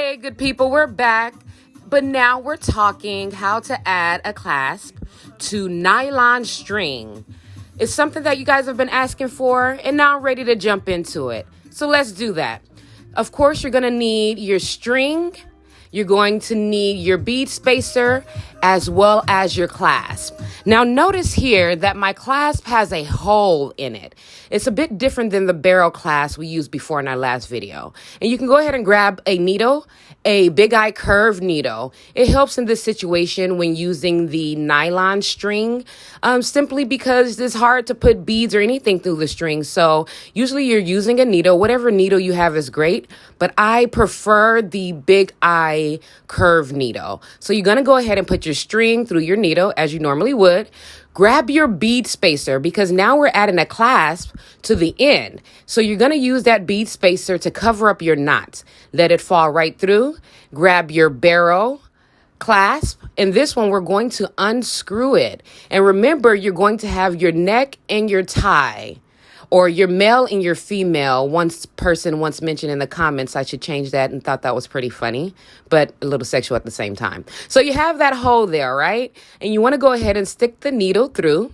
Hey, good people, we're back. But now we're talking how to add a clasp to nylon string. It's something that you guys have been asking for, and now I'm ready to jump into it. So let's do that. Of course, you're going to need your string. You're going to need your bead spacer as well as your clasp. Now notice here that my clasp has a hole in it. It's a bit different than the barrel clasp we used before in our last video. And you can go ahead and grab a needle, a big eye curved needle. It helps in this situation when using the nylon string, simply because it's hard to put beads or anything through the string. So usually you're using a needle. Whatever needle you have is great, but I prefer the big eye curved needle. So you're going to go ahead and put your string through your needle as you normally would. Grab your bead spacer because now we're adding a clasp to the end. So you're going to use that bead spacer to cover up your knots. Let it fall right through. Grab your barrel clasp, and this one we're going to unscrew it. And remember, you're going to have your neck and your tie, or your male and your female. One person once mentioned in the comments I should change that and thought that was pretty funny, but a little sexual at the same time. So you have that hole there, right? And you want to go ahead and stick the needle through.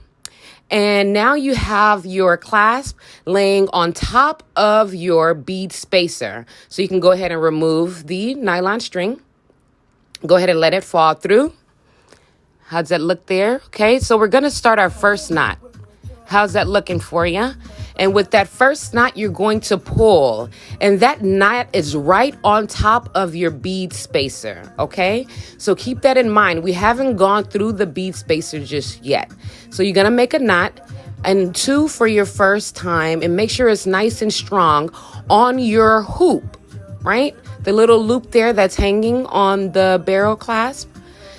And now you have your clasp laying on top of your bead spacer. So you can go ahead and remove the nylon string. Go ahead and let it fall through. How's that look there? Okay, so we're going to start our first knot. How's that looking for you? And with that first knot, you're going to pull. And that knot is right on top of your bead spacer, okay? So keep that in mind. We haven't gone through the bead spacer just yet. So you're going to make a knot and 2 for your first time. And make sure it's nice and strong on your hoop, right? The little loop there that's hanging on the barrel clasp.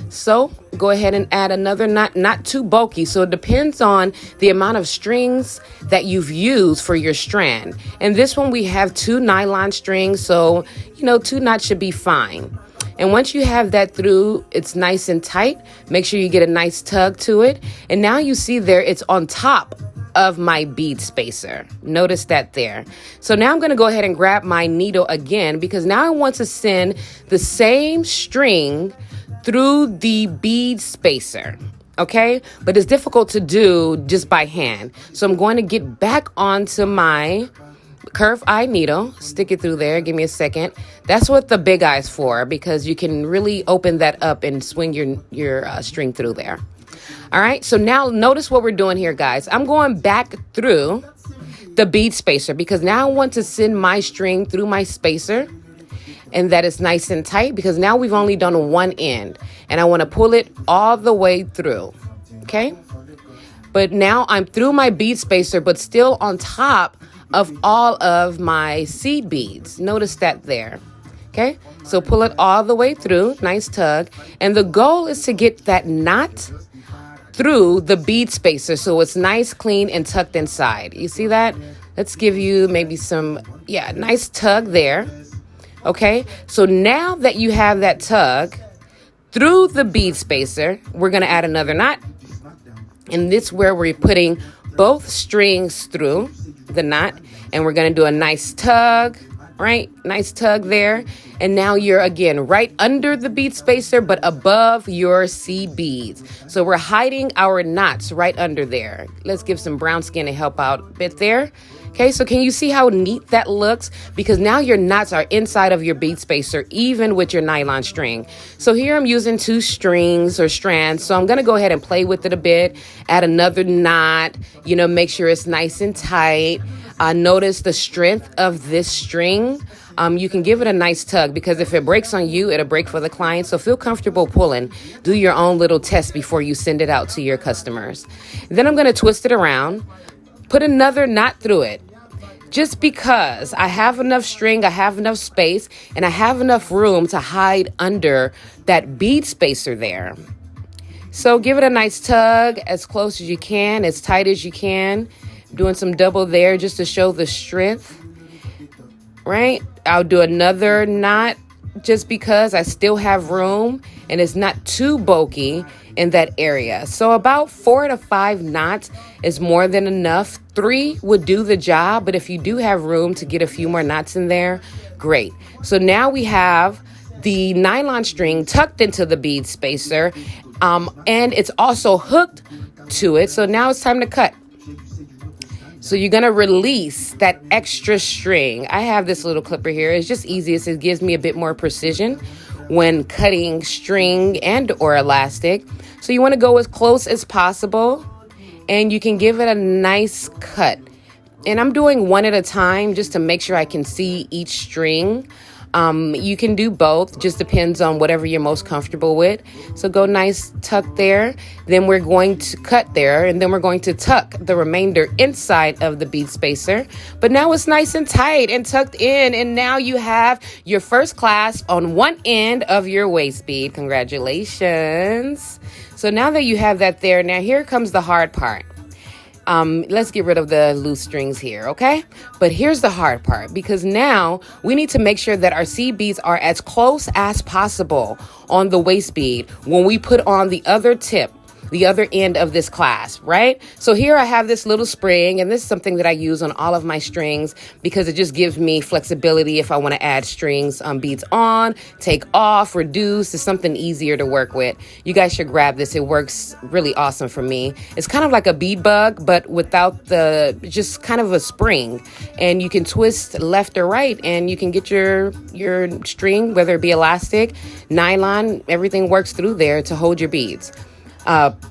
So go ahead and add another knot, not too bulky. So it depends on the amount of strings that you've used for your strand. And this one we have 2 nylon strings. So, 2 knots should be fine. And once you have that through, it's nice and tight. Make sure you get a nice tug to it. And now you see there, it's on top of my bead spacer. Notice that there. So now I'm going to go ahead and grab my needle again, because now I want to send the same string through the bead spacer, okay? But it's difficult to do just by hand. So I'm going to get back onto my curved eye needle, stick it through there. Give me a second. That's what the big eye's for, because you can really open that up and swing your string through there. All right, so now notice what we're doing here, guys. I'm going back through the bead spacer because now I want to send my string through my spacer, and that is nice and tight because now we've only done one end and I want to pull it all the way through. Okay. But now I'm through my bead spacer, but still on top of all of my seed beads. Notice that there. Okay. So pull it all the way through. Nice tug. And the goal is to get that knot through the bead spacer so it's nice, clean, and tucked inside. You see that? Let's give you maybe some, nice tug there. Okay, so now that you have that tug through the bead spacer, we're going to add another knot. And this is where we're putting both strings through the knot. And we're going to do a nice tug, right? Nice tug there. And now you're, again, right under the bead spacer, but above your seed beads. So we're hiding our knots right under there. Let's give some brown skin to help out a bit there. Okay, so can you see how neat that looks? Because now your knots are inside of your bead spacer, even with your nylon string. So here I'm using 2 strings or strands. So I'm going to go ahead and play with it a bit, add another knot, make sure it's nice and tight. Notice the strength of this string. You can give it a nice tug because if it breaks on you, it'll break for the client. So feel comfortable pulling. Do your own little test before you send it out to your customers. Then I'm going to twist it around, put another knot through it. Just because I have enough string, I have enough space, and I have enough room to hide under that bead spacer there. So give it a nice tug as close as you can, as tight as you can. Doing some double there just to show the strength, right? I'll do another knot just because I still have room and it's not too bulky in that area. So about 4 to 5 knots is more than enough. 3 would do the job, but if you do have room to get a few more knots in there, great. So now we have the nylon string tucked into the bead spacer, and it's also hooked to it. So now it's time to cut. So you're going to release that extra string. I have this little clipper here. It's just easiest. It gives me a bit more precision when cutting string and or elastic. So you want to go as close as possible, and you can give it a nice cut. And I'm doing one at a time just to make sure I can see each string. You can do both, just depends on whatever you're most comfortable with. So go nice tuck there. Then we're going to cut there, and then we're going to tuck the remainder inside of the bead spacer. But now it's nice and tight and tucked in, and now you have your first clasp on one end of your waist bead. Congratulations. So now that you have that there, now here comes the hard part. Let's get rid of the loose strings here, okay? But here's the hard part, because now we need to make sure that our seed beads are as close as possible on the waist bead when we put on the other tip, the other end of this clasp, right? So here I have this little spring, and this is something that I use on all of my strings because it just gives me flexibility if I want to add strings, beads on, take off, reduce. It's something easier to work with. You guys should grab this. It works really awesome for me. It's kind of like a bead bug, but without the, just kind of a spring, and you can twist left or right, and you can get your string, whether it be elastic, nylon, everything works through there to hold your beads.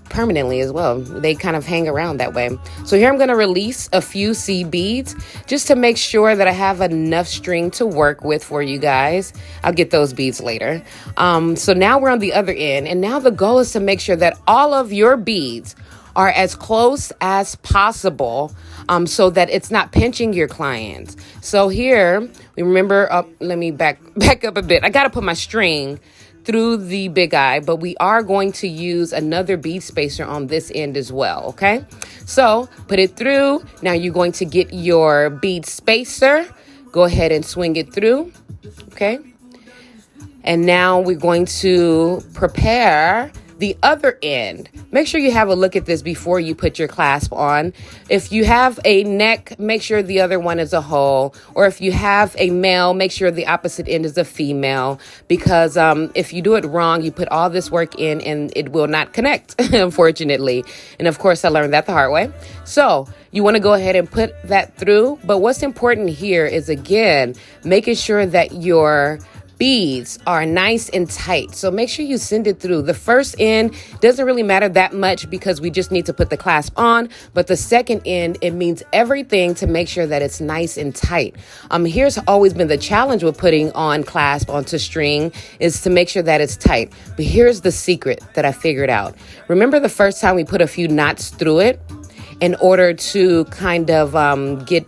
Permanently as well. They kind of hang around that way. So here I'm going to release a few seed beads just to make sure that I have enough string to work with for you guys. I'll get those beads later. So now we're on the other end, and now the goal is to make sure that all of your beads are as close as possible, so that it's not pinching your clients. So here, we remember, let me back up a bit. I got to put my string through the big eye, but we are going to use another bead spacer on this end as well, okay? So put it through. Now you're going to get your bead spacer. Go ahead and swing it through, okay? And now we're going to prepare the other end. Make sure you have a look at this before you put your clasp on. If you have a neck, make sure the other one is a hole. Or if you have a male, make sure the opposite end is a female. Because if you do it wrong, you put all this work in and it will not connect, unfortunately. And of course, I learned that the hard way. So you want to go ahead and put that through. But what's important here is, again, making sure that your beads are nice and tight. So make sure you send it through. The first end doesn't really matter that much because we just need to put the clasp on, but the second end, it means everything to make sure that it's nice and tight. Here's always been the challenge with putting on clasp onto string is to make sure that it's tight. But here's the secret that I figured out. Remember the first time we put a few knots through it in order to kind of get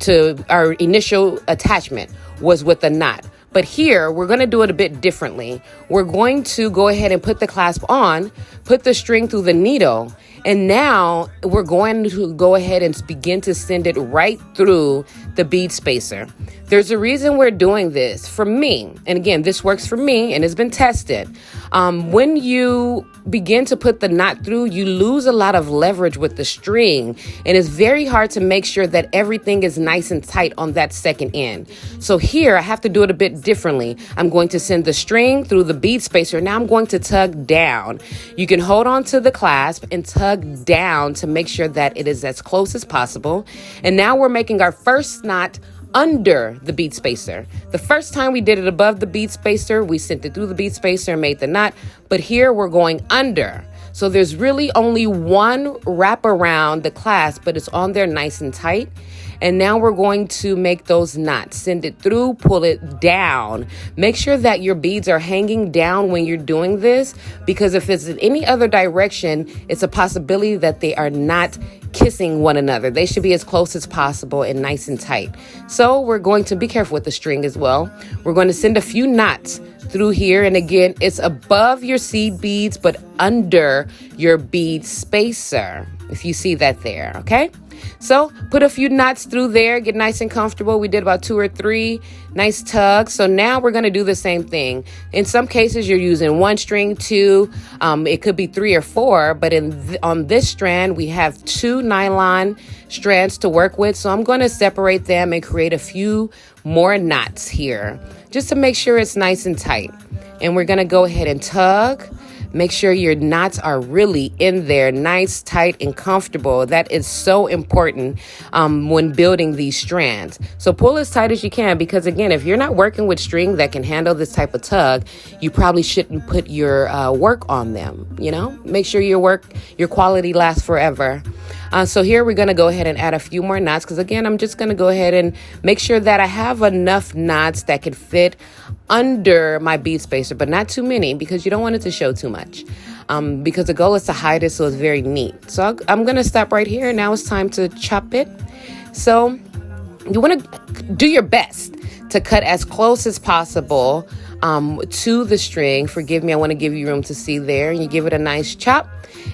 to our initial attachment was with a knot. But here, we're going to do it a bit differently. We're going to go ahead and put the clasp on, put the string through the needle, and now we're going to go ahead and begin to send it right through the bead spacer. There's a reason we're doing this. For me, and again, this works for me and has been tested. When you begin to put the knot through, you lose a lot of leverage with the string, and it's very hard to make sure that everything is nice and tight on that second end. So here, I have to do it a bit differently. I'm going to send the string through the bead spacer. Now I'm going to tug down. You can hold on to the clasp and tug down to make sure that it is as close as possible. And now we're making our first knot under the bead spacer. The first time we did it above the bead spacer, we sent it through the bead spacer and made the knot. But here we're going under. So there's really only one wrap around the clasp, but it's on there nice and tight. And now we're going to make those knots. Send it through, pull it down. Make sure that your beads are hanging down when you're doing this, because if it's in any other direction, it's a possibility that they are not kissing one another. They should be as close as possible and nice and tight. So we're going to be careful with the string as well. We're going to send a few knots through here. And again, it's above your seed beads, but under your bead spacer, if you see that there, okay? So put a few knots through there, get nice and comfortable. We did about 2 or 3, nice tugs. So now we're going to do the same thing. In some cases, you're using 1 string, 2. It could be 3 or 4, but on this strand, we have 2 nylon strands to work with. So I'm going to separate them and create a few more knots here just to make sure it's nice and tight. And we're going to go ahead and tug. Make sure your knots are really in there, nice, tight, and comfortable. That is so important when building these strands. So pull as tight as you can, because again, if you're not working with string that can handle this type of tug, you probably shouldn't put your work on them. You know, make sure your quality lasts forever. So here we're going to go ahead and add a few more knots, because again, I'm just going to go ahead and make sure that I have enough knots that can fit under my bead spacer, but not too many, because you don't want it to show too much. Because the goal is to hide it so it's very neat. So I'm going to stop right here. Now it's time to chop it. So you want to do your best to cut as close as possible to the string. Forgive me, I want to give you room to see there. And you give it a nice chop.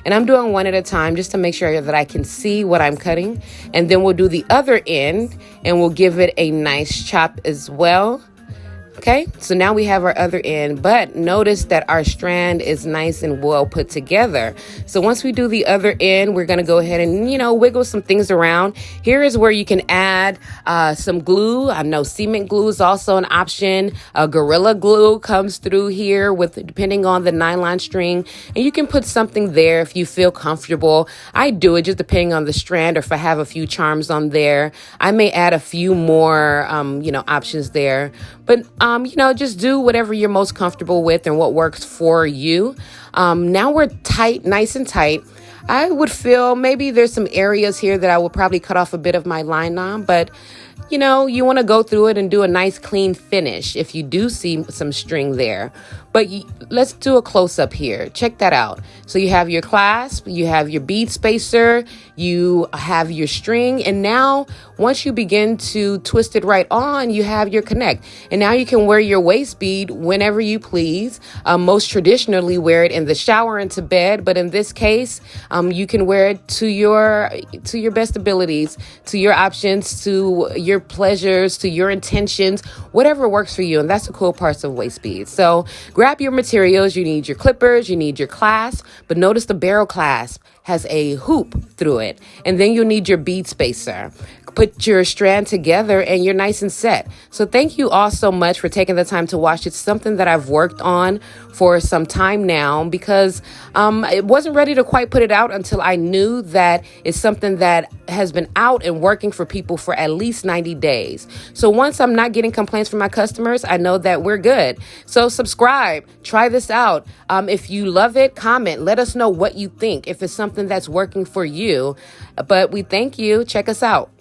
And I'm doing one at a time just to make sure that I can see what I'm cutting. And then we'll do the other end and we'll give it a nice chop as well. Okay, so now we have our other end, but notice that our strand is nice and well put together. So once we do the other end, we're going to go ahead and, wiggle some things around. Here is where you can add some glue. I know cement glue is also an option. Gorilla glue comes through here depending on the nylon string. And you can put something there if you feel comfortable. I do it just depending on the strand, or if I have a few charms on there. I may add a few more, options there. But, just do whatever you're most comfortable with and what works for you. Now we're tight, nice and tight. I would feel maybe there's some areas here that I would probably cut off a bit of my line on, but you want to go through it and do a nice clean finish if you do see some string there. But let's do a close-up here. Check that out. So you have your clasp, you have your bead spacer, you have your string, and now once you begin to twist it right on, you have your connect. And now you can wear your waist bead whenever you please. Most traditionally wear it in the shower and to bed, but in this case, you can wear it to your best abilities, to your options, to your pleasures, to your intentions, whatever works for you. And that's the cool parts of waist beads. So grab your materials. You need your clippers, you need your clasp, but notice the barrel clasp has a hoop through it. And then you'll need your bead spacer. Put your strand together and you're nice and set. So thank you all so much for taking the time to watch. It's something that I've worked on for some time now, because I wasn't ready to quite put it out until I knew that it's something that has been out and working for people for at least 90 days. So once I'm not getting complaints from my customers, I know that we're good. So subscribe, try this out. If you love it, comment, let us know what you think, if it's something that's working for you. But we thank you. Check us out.